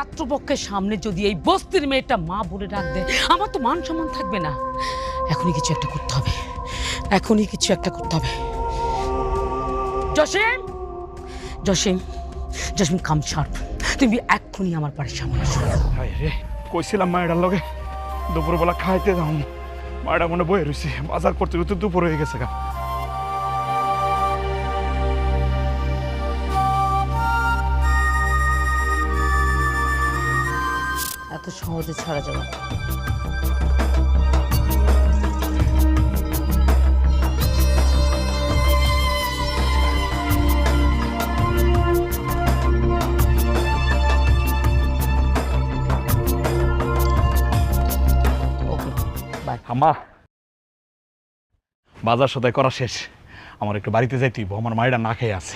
পাত্রপক্ষের সামনে যদি এই বস্তির মেয়েটা মা বলে ডাক দেয়, আমার তো মান সম্মান থাকবে না। এখনই কিছু একটা করতে হবে, এখনই কিছু একটা করতে হবে। জসিম, জসিম, জসিম, কাম শার্প, তুমি এক্ষুনি আমার বাড়ির সামনে আসো। হায় রে, কইছিলাম মায়ের লগে দুপুরবেলা খাইতে যাও, মায়েরা মনে বয়ে রয়েছে, বাজার করতে করতে দুপুর হয়ে গেছে গা। এত সহজে ছাড়া যাবে না। আম্মা, বাজার সদাই করা শেষ, আমার একটু বাড়িতে যাইতেই, আমার মায়েরা না খেয়ে আছে।